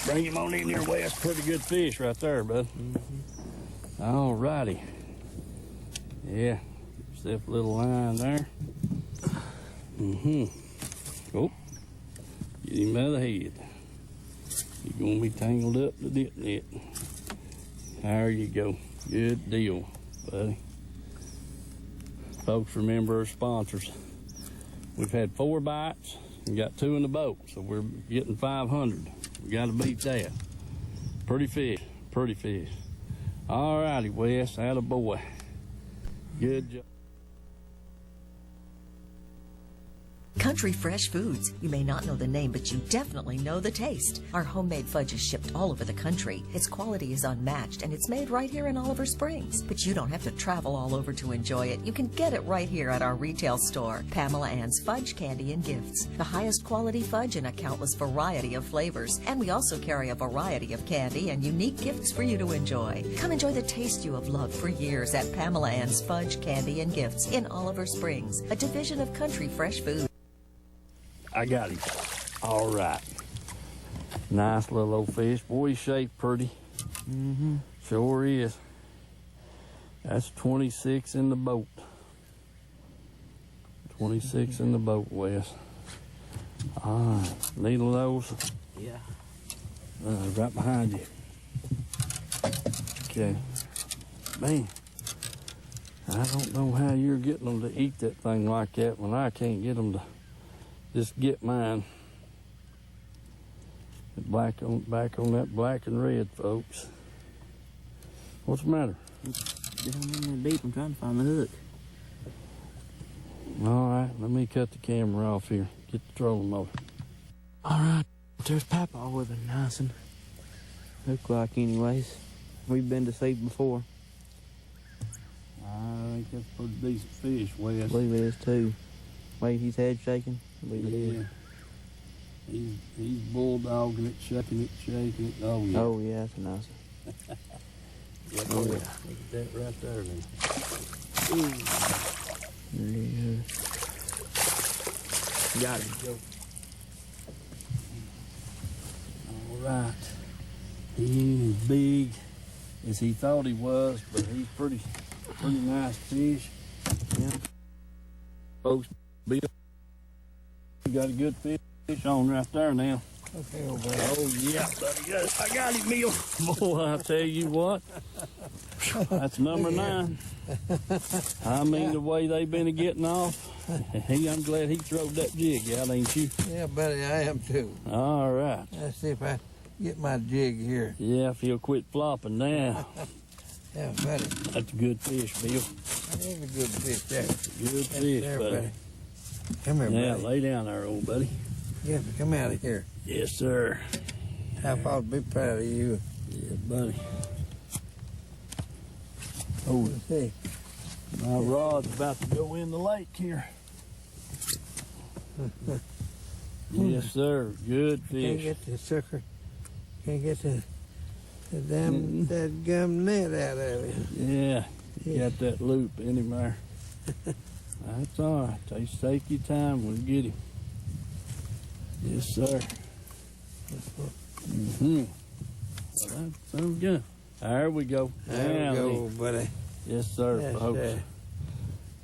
Bring him on in here, Wes. Pretty good fish right there, bud. Mm-hmm. All righty. Yeah. Yourself a little line there. Mm-hmm. Oh. Get him by the head. He's going to be tangled up to dip net. There you go. Good deal, buddy. Folks, remember our sponsors. We've had 4 bites and got 2 in the boat, so we're getting 500. We got to beat that. Pretty fish, pretty fish. All righty, Wes, attaboy. Good job. Country Fresh Foods. You may not know the name, but you definitely know the taste. Our homemade fudge is shipped all over the country. Its quality is unmatched, and it's made right here in Oliver Springs. But you don't have to travel all over to enjoy it. You can get it right here at our retail store. Pamela Ann's Fudge, Candy, and Gifts. The highest quality fudge in a countless variety of flavors. And we also carry a variety of candy and unique gifts for you to enjoy. Come enjoy the taste you have loved for years at Pamela Ann's Fudge, Candy, and Gifts in Oliver Springs, a division of Country Fresh Foods. I got him. All right. Nice little old fish. Boy, he's shaped pretty. Mm-hmm. Sure is. That's 26 in the boat. 26 in the boat, Wes. All right. Needle those? Yeah. Right behind you. Okay. Man, I don't know how you're getting them to eat that thing like that when I can't get them to just get mine. Back on that black and red, folks. What's the matter? Get on in there deep. I'm trying to find the hook. All right, let me cut the camera off here. Get the trolling motor. All right, there's Papa with a nice one. Look like, anyways. We've been to sea before. I think that's a pretty decent fish, Wes. I believe it is too. Wait, he's head shaking. I believe it is. He's bulldogging it, shaking it. Oh, yeah. Oh, yeah, that's a nice one. Yeah, Oh, yeah. Look at that right there, then. There he is. Got him. Go. All right. He ain't as big as he thought he was, but he's pretty nice fish. Yeah. Folks, Bill, you got a good fish on right there now. Okay, old buddy. Oh, yeah, buddy. I got him, Bill. Boy, I tell you what. That's number 9. I mean, the way they've been getting off. I'm glad he throwed that jig out, ain't you? Yeah, buddy, I am too. All right. Let's see if I get my jig here. Yeah, if he'll quit flopping now. Yeah, buddy. That's a good fish, Bill. That is a good fish there. Good fish, there, buddy. Come here, Yeah, buddy. lay down there, old buddy. Yeah, come out of here. Yes, sir. I'll be proud of you. Yeah, buddy. Oh, let's see. My rod's about to go in the lake here. Yes, sir. Good Can't fish. get the sucker. Can't get the damn that gum net out of it. Yeah, got that loop in him there. That's all right. Just take your time. We'll get him. Yes, sir. Mm-hmm. Well, that sounds good. There we go. There we go, buddy. Yes, sir, Yes, folks. sir.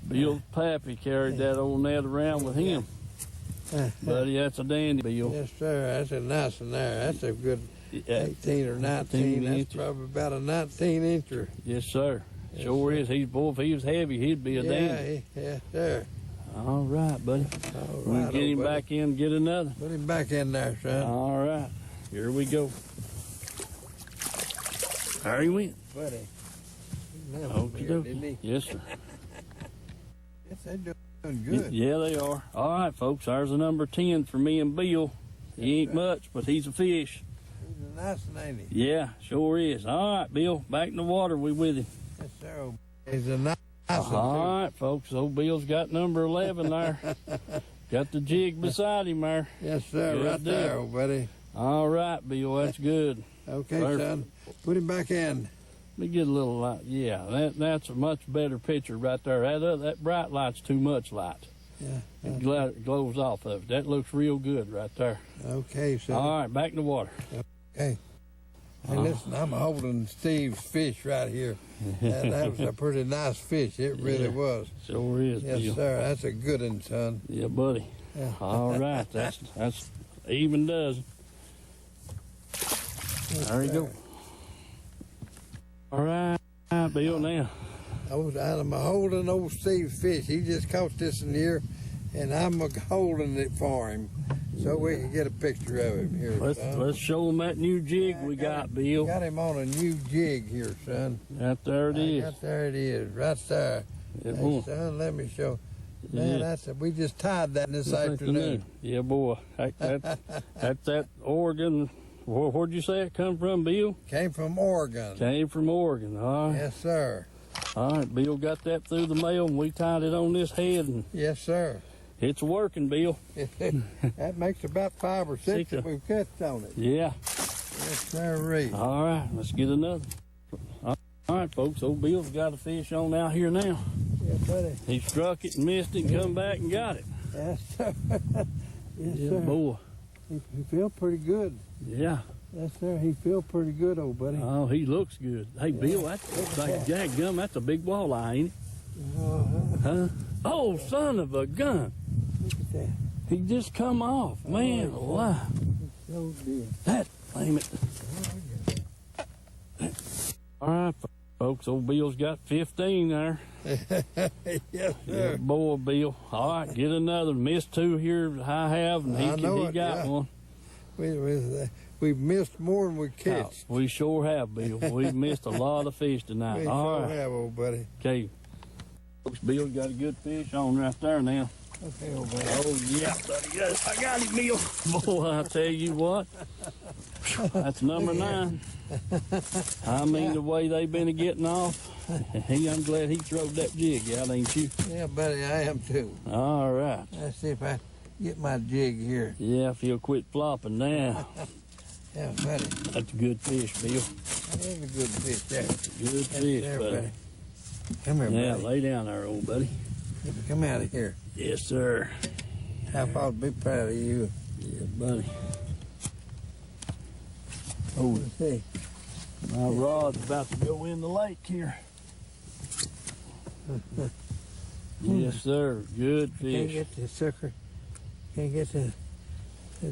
Bill Pappy carried that old net around with him. Buddy, that's a dandy, Bill. Yes, sir. That's a nice one there. That's a good 18 or 19. That's inches. probably about a 19-incher. Yes, sir. Yes, Sure sir. is. He's, boy, if he was heavy, he'd be a dandy. Yeah, sir. All right, buddy. All We'll right, get him old buddy. back in, get another. Put him back in there, son. All right. Here we go. There he went. Buddy. Okie dokie. Yes, sir. Yes, they're doing good. Yeah, they are. All right, folks. There's a number 10 for me and Bill. He ain't much, but he's a fish. He's a nice one, ain't he? Yeah, sure is. All right, Bill. Back in the water. We with him. Yes, sir. Old He's a nice one, All right, folks. Old Bill's got number 11 there. Got the jig beside him there. Yes, sir. Good Right there, deal. old buddy. All right, Bill. That's good. Okay, Perfect. son. Put him back in. Let me get a little light. Yeah, that's a much better picture right there. That bright light's too much light. Yeah. It glows off of it. That looks real good right there. Okay, son. All right, back in the water. Okay. Hey, listen, I'm holding Steve's fish right here. That was a pretty nice fish. It really was. Sure is, Yes, Bill. sir. That's a good one, son. Yeah, buddy. Yeah. All right, that's even dozen. There you go. All right, Bill. Now, I'm holding old Steve's fish. He just caught this in here, and I'm holding it for him so we can get a picture of him here, son. let's show him that new jig we got, Bill. Got him on a new jig here, son. There it is. There it is, right there. Yeah, Hey, boy. son, let me show. Man, Yeah. we just tied that this afternoon. Yeah, boy. That's that Oregon. Where'd you say it come from, Bill? Came from Oregon. Came from Oregon. All right. Yes, sir. All right, Bill got that through the mail, and we tied it on this head, and Yes, sir. it's working, Bill. That makes about 5 or 6 that we've cut on it. Yeah. Yes, sir. All right, let's get another. All right, folks. Old Bill's got a fish on out here now. Yeah, buddy. He struck it and missed it and come back and got it. Yes, sir. Yes, Yeah, sir. boy. He feel pretty good. Yeah. Yes, sir. He feel pretty good, old buddy. Oh, he looks good. Hey, Bill, that looks like jackgum. That's a big walleye, ain't it? Huh? Oh, son of a gun. Look at that. He just come off. Man alive. So dear. That, blame it. All right, folks. Old Bill's got 15 there. Yes, Yeah, sir. boy, Bill. All right, get another. Missed 2 here. I have, and I know he it, got yeah. one. We've missed more than we Oh, catched. we sure have, Bill. We've missed a lot of fish tonight. We All sure right. have, old buddy. Okay. Folks, Bill's got a good fish on right there now. Okay, old buddy. Oh, yeah, buddy. Yes, I got him, Bill. Boy, I tell you what. That's number 9. I mean, the way they been getting off. I'm glad he throwed that jig out, ain't you? Yeah, buddy, I am too. All right. Let's see if I get my jig here. Yeah, if he'll quit flopping now. Yeah, buddy. That's a good fish, Bill. That is a good fish there. Good That's fish, there, buddy. Come here, Yeah, buddy. lay down there, old buddy. Come out of here. Yes, sir. I'll be proud of you. Yeah, buddy. Oh, Let's see. my rod's about to go in the lake here. Yes, sir. Good Can't fish. get the sucker. Can't get the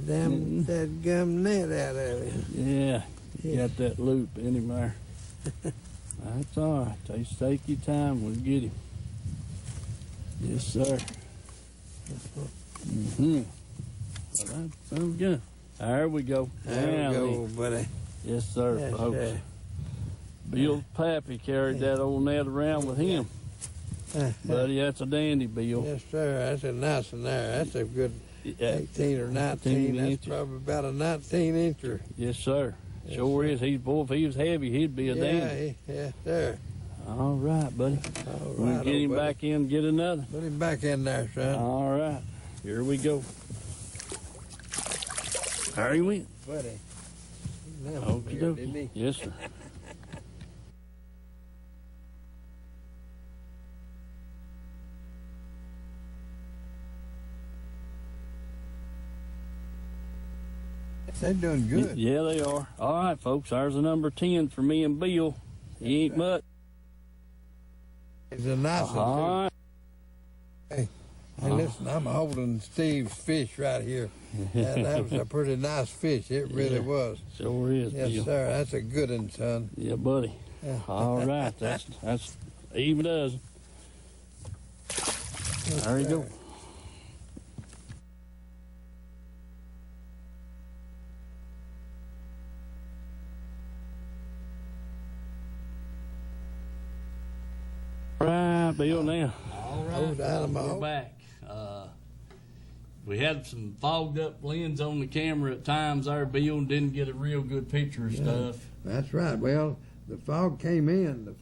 damn that gum net out of it. Yeah, got that loop in him there. That's all right. Just take your time. We'll get him. Yes, sir. Mm-hmm. Well, that sounds good. There we go. There we Now go, buddy. Yes, sir, Yes, folks. sir. Bill Pappy carried that old net around with him. Buddy, that's a dandy, Bill. Yes, sir. That's a nice one there. That's a good Yeah. 18 or 19. That's inches. probably about a 19-incher. Yes, sir. Yes, Sure sir. is. He's, boy, if he was heavy, he'd be a dandy. Yeah, there. All right, buddy. All We'll right, get him old buddy. back in, get another. Put him back in there, son. All right. Here we go. There he went. Buddy. Okie dokie. Yes, sir. They're doing good. Yeah, they are. All right, folks. There's a number 10 for me and Bill. He ain't much. It's a nice one, All too. right. Hey, listen, I'm holding Steve's fish right here. That was a pretty nice fish. It really was. Sure is, Yes, Bill. sir. That's a good one, son. Yeah, buddy. Yeah. All right. That's even dozen. There you go. All right, Bill, now. All right. We're back. We had some fogged up lens on the camera at times there, Bill, and didn't get a real good picture of stuff. That's right. Well, the fog came in.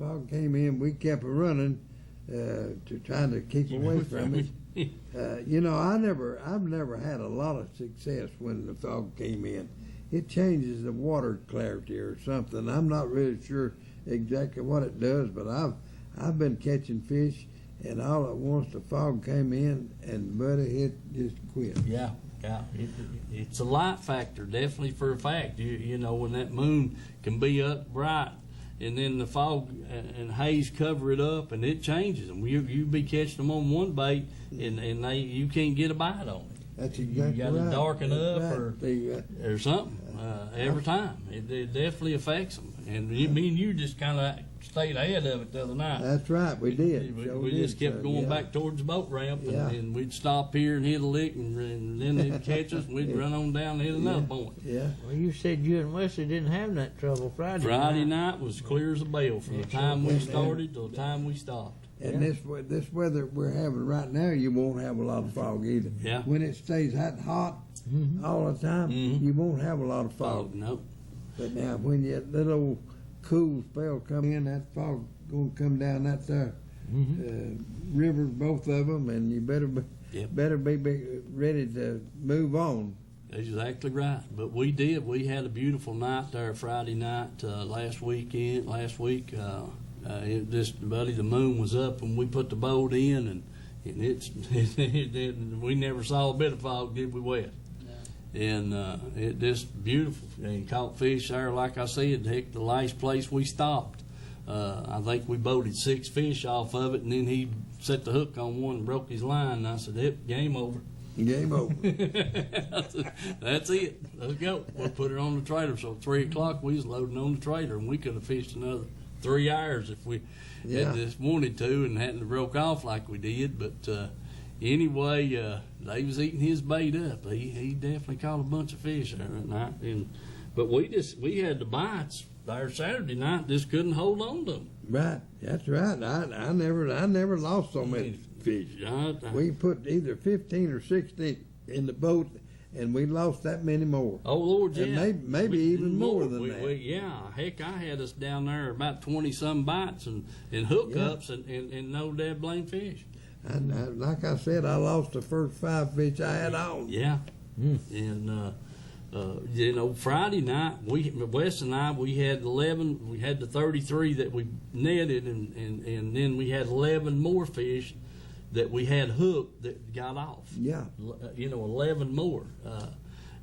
We kept running to try to keep away from it. You know, I've never had a lot of success when the fog came in. It changes the water clarity or something. I'm not really sure exactly what it does, but I've been catching fish, and all at once the fog came in, and buddy, it just quit. Yeah. It's a light factor, definitely for a fact. You know, when that moon can be up bright, and then the fog and haze cover it up, and it changes them. You be catching them on one bait, and you can't get a bite on it. That's exactly right. You got to darken up right. or something every time. It definitely affects them. And me and you just kind of stayed ahead of it the other night. That's right, we did. We just kept going back towards the boat ramp, and we'd stop here and hit a lick, and then they'd catch us, and we'd run on down and hit another point. Yeah. Well, you said you and Wesley didn't have that trouble Friday night. Friday night was clear as a bell from the time we started to the time we stopped. And this weather we're having right now, you won't have a lot of fog either. Yeah. When it stays hot all the time, you won't have a lot of fog. No. But now when that little cool spell come in, that fog gonna come down that river, both of them, and you better be ready to move on. Exactly right. But we did. We had a beautiful night there Friday night last week. It just, buddy, the moon was up when we put the boat in, and we never saw a bit of fog, did we, Wes? And it just beautiful, and caught fish there. Like I said, heck, the last place we stopped, I think we boated 6 fish off of it, and then he set the hook on one and broke his line. And I said, "Yep, game over." Game over. That's it. Let's go. We'll put it on the trailer. So at 3 o'clock, we was loading on the trailer, and we could have fished another 3 hours if we had just wanted to and hadn't broke off like we did. But anyway, they was eating his bait up. He definitely caught a bunch of fish there that night. But we had the bites there Saturday night. Just couldn't hold on to them. Right. That's right. I never lost so many fish. We put either 15 or 16 in the boat, and we lost that many more. Oh, Lord, yeah. And maybe even more than that. Yeah, heck, I had us down there about 20-some bites and hookups and no dead blame fish. And like I said, I lost the first 5 fish I had on. Yeah. And, Friday night, Wes and I, we had 11, we had the 33 that we netted, and then we had 11 more fish that we had hooked that got off. Yeah. 11 more.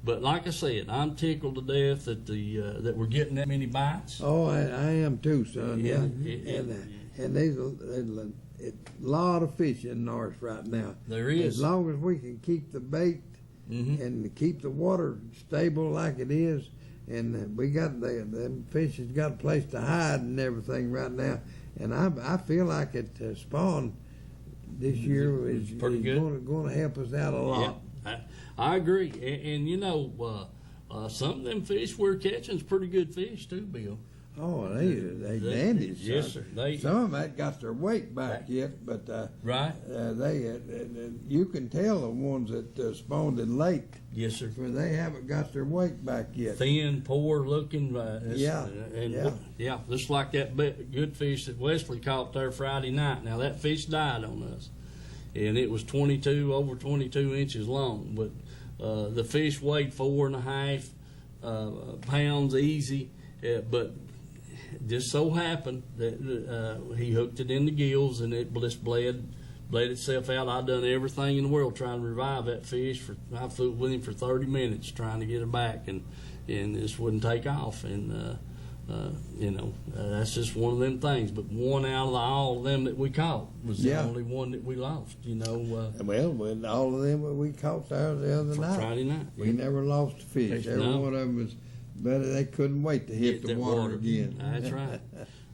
But like I said, I'm tickled to death that we're getting that many bites. Oh, I am too, son. Yeah. And there's a lot of fish in Norris right now. There is. As long as we can keep the bait and keep the water stable like it is, and we got the fish has got a place to hide and everything right now. And I feel like it spawn this year is going to help us out a lot. Yeah, I agree. And some of them fish we're catching is pretty good fish too, Bill. Oh, they dandies. Yes, sir. Some of them ain't got their weight back yet, but right. You can tell the ones that spawned in late. Yes, sir. For they haven't got their weight back yet. Thin, poor looking. Yeah. Just like that good fish that Wesley caught there Friday night. Now that fish died on us, and it was over 22 inches long. But the fish weighed 4.5. pounds easy, but just so happened that he hooked it in the gills and it just bled itself out. I've done everything in the world trying to revive that fish. I fooled with him for 30 minutes trying to get him back, and this wouldn't take off. And that's just one of them things. But one out of all of them that we caught was the only one that we lost. Well, all of them that we caught there the other night. Friday night. We never lost a fish. Every one of them was better. They couldn't wait to hit the water again. That's right.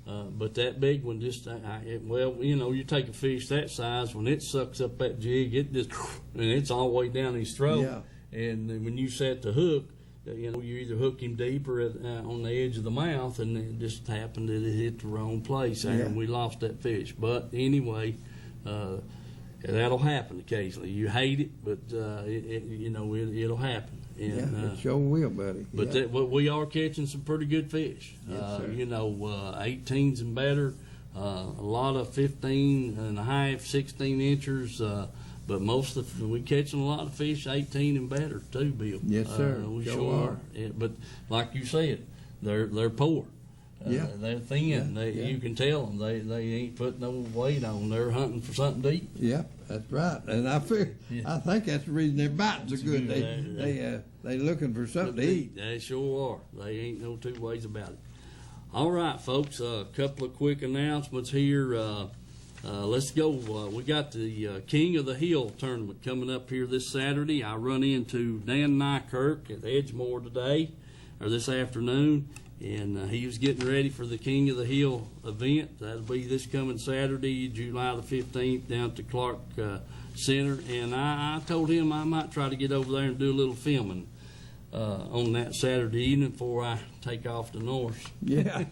But that big one just, you take a fish that size, when it sucks up that jig, it just, and it's all the way down his throat. Yeah. And when you set the hook, you either hook him deeper on the edge of the mouth, and it just happened that it hit the wrong place, and we lost that fish. But anyway, that'll happen occasionally. You hate it, but it'll happen. And, it sure will, buddy. But we are catching some pretty good fish. Yes, sir. 18s and better, a lot of 15 and a half, 16 inchers. But we catching a lot of fish 18 and better too, Bill. Yes, sir. We sure are. But like you said, they're poor. They're thin. You can tell them they ain't putting no weight on. They're hunting for something to eat. Yep, that's right. And I think that's the reason their bites are good. They looking for something to eat. They sure are. They ain't no two ways about it. All right, folks. A couple of quick announcements here. Let's go. We got the King of the Hill tournament coming up here this Saturday. I run into Dan Nykirk at Edgemore this afternoon, and he was getting ready for the King of the Hill event. That'll be this coming Saturday, July the 15th, down at the Clark Center. And I told him I might try to get over there and do a little filming on that Saturday evening before I take off to North. Yeah.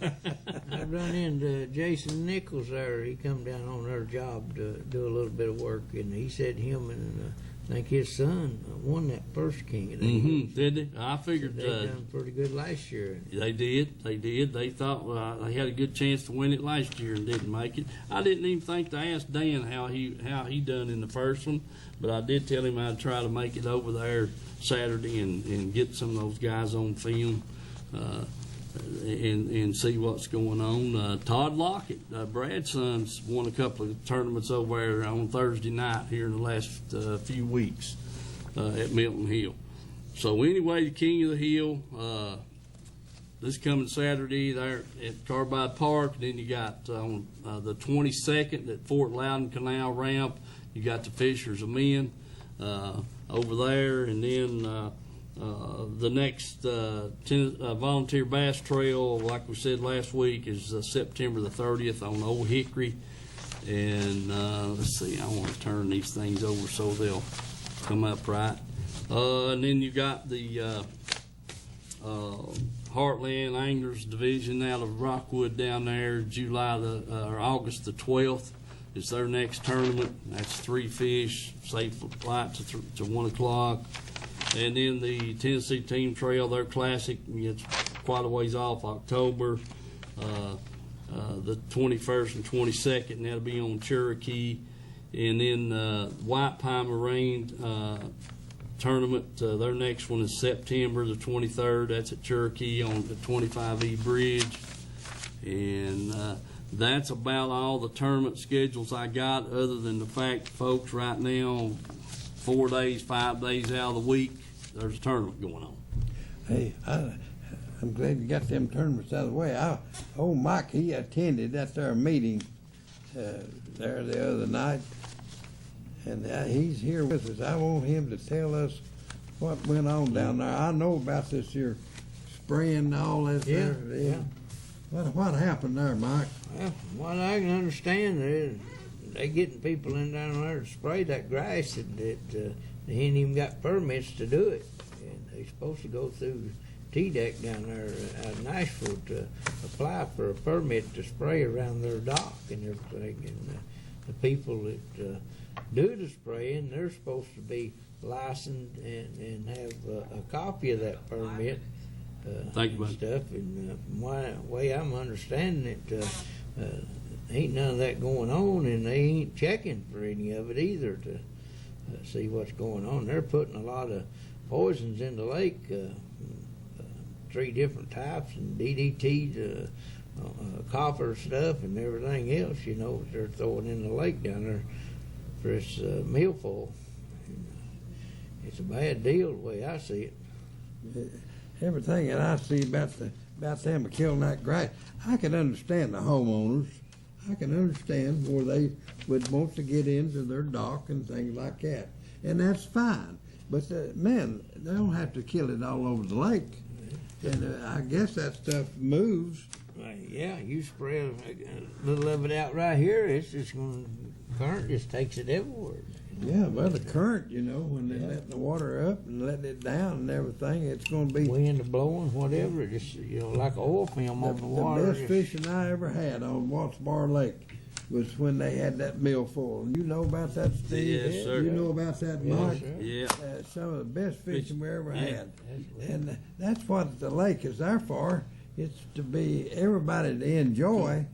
I run into Jason Nichols there. He come down on their job to do a little bit of work, and he said him and I think his son won that first King of the Hill. Did they? I figured they done pretty good last year. They did. They thought they had a good chance to win it last year and didn't make it. I didn't even think to ask Dan how he done in the first one, but I did tell him I'd try to make it over there Saturday and get some of those guys on film and see what's going on. Todd Lockett, Brad's son's won a couple of tournaments over there on Thursday night here in the last few weeks at Milton Hill. So anyway, the King of the Hill this coming Saturday there at Carbide Park. And then you got on the 22nd at Fort Loudon Canal Ramp, you got the Fishers of Men over there. And then the next volunteer bass trail, like we said last week, is September the 30th on Old Hickory. And let's see, I want to turn these things over so they'll come up right. And then you got the Heartland Anglers Division out of Rockwood down there, August the 12th. It's their next tournament. That's 3 fish, safe flight to 1 o'clock. And then the Tennessee Team Trail, their classic, it's quite a ways off, October the 21st and 22nd, and that'll be on Cherokee. And then White Pine Marine tournament, their next one is September the 23rd. That's at Cherokee on the 25E Bridge. And that's about all the tournament schedules I got, other than the fact, folks, right now, 4 days, 5 days out of the week, there's a tournament going on. Hey, I'm glad you got them tournaments out of the way. Mike, he attended at their meeting there the other night, and he's here with us. I want him to tell us what went on down there. I know about this here spraying and all that. Yeah. What happened there, Mike? Well, what I can understand, they getting people in down there to spray that grass that they ain't even got permits to do it. And they're supposed to go through TDEC down there at Nashville to apply for a permit to spray around their dock and everything. And the people that do the spraying, they're supposed to be licensed and have a copy of that permit. Thank you, stuff. And from the way I'm understanding it, ain't none of that going on, and they ain't checking for any of it either to see what's going on. They're putting a lot of poisons in the lake, 3 different types, and DDT, copper stuff, and everything else, you know, they're throwing in the lake down there for this milfoil. It's a bad deal the way I see it. Everything that I see about them killing that grass, I can understand the homeowners. I can understand where they would want to get into their dock and things like that, and that's fine. But man, they don't have to kill it all over the lake. And I guess that stuff moves. Yeah, you spray a little of it out right here, it's just going to, current just takes it everywhere. Yeah, well, the current, you know, when they're letting the water up and letting it down and everything, it's going to be... Wind blowing, whatever, just, you know, like an oil film on the water. The best fishing I ever had on Watts Bar Lake was when they had that milfoil. You know about that, Steve? Yes, sir. You know about that, Mike? Yeah. Some of the best fishing we ever had. And that's what the lake is there for. It's to be everybody to enjoy,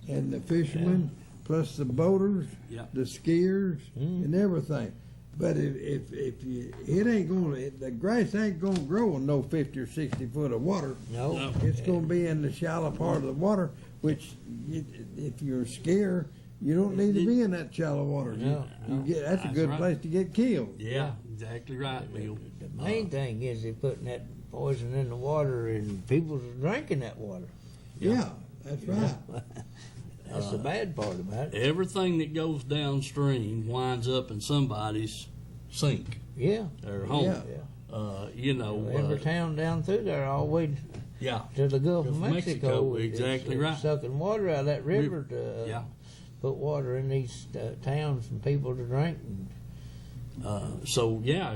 and the fishermen, plus the boaters, the skiers, and everything. But if you, it ain't gonna, the grass ain't gonna grow in no 50 or 60 foot of water. No. It's gonna be in the shallow part of the water, which if you're a skier, you don't need to be in that shallow water. That's a good place to get killed. Yeah, exactly right, Bill. The main thing is they're putting that poison in the water, and people's drinking that water. Yeah, that's right. That's the bad part about it. Everything that goes downstream winds up in somebody's sink. Yeah. Or home. Yeah. You know. Every town down through there all the way to the Gulf of Mexico. Exactly right. Sucking water out of that river to put water in these towns and people to drink. So yeah,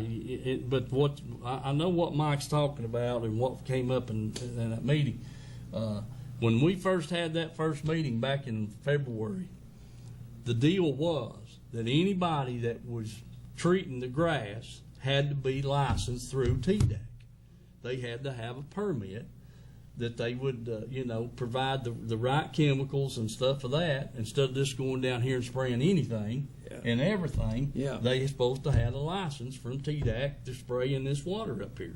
but what I know what Mike's talking about and what came up in that meeting. When we first had that first meeting back in February, the deal was that anybody that was treating the grass had to be licensed through TDEC. They had to have a permit that they would, provide the right chemicals and stuff of that, instead of just going down here and spraying anything and everything. Yeah. They supposed to have a license from TDEC to spray in this water up here.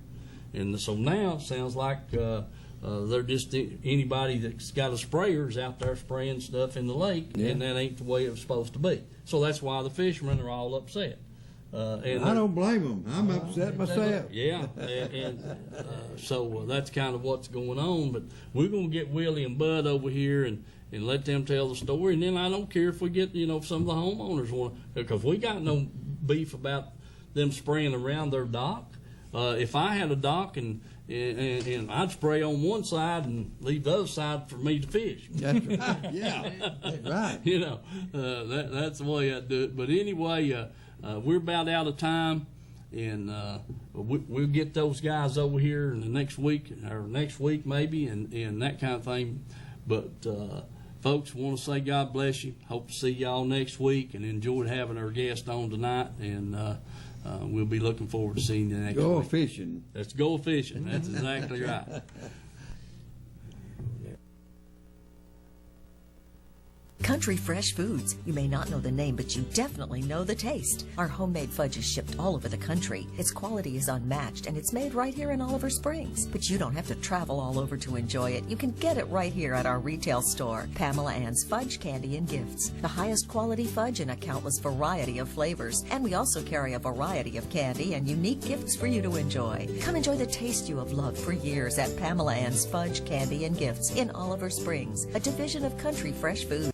And so now it sounds like they're just anybody that's got a sprayer is out there spraying stuff in the lake, and that ain't the way it was supposed to be. So that's why the fishermen are all upset. And I don't blame them. I'm upset myself. Yeah, so that's kind of what's going on. But we're going to get Willie and Bud over here and let them tell the story. And then I don't care if we get, some of the homeowners want to, because we got no beef about them spraying around their dock. If I had a dock and I'd spray on one side and leave the other side for me to fish. That's right. Yeah, that's right. That's the way I do it. But anyway, we're about out of time, and we'll get those guys over here in the next week or next week maybe, and that kind of thing. But folks, want to say God bless you. Hope to see y'all next week, and enjoyed having our guest on tonight. And we'll be looking forward to seeing you next week. Go fishing. Let's go fishing. That's exactly right. Country Fresh Foods. You may not know the name, but you definitely know the taste. Our homemade fudge is shipped all over the country. Its quality is unmatched, and it's made right here in Oliver Springs. But you don't have to travel all over to enjoy it. You can get it right here at our retail store, Pamela Ann's Fudge, Candy, and Gifts. The highest quality fudge in a countless variety of flavors. And we also carry a variety of candy and unique gifts for you to enjoy. Come enjoy the taste you have loved for years at Pamela Ann's Fudge, Candy, and Gifts in Oliver Springs, a division of Country Fresh Foods.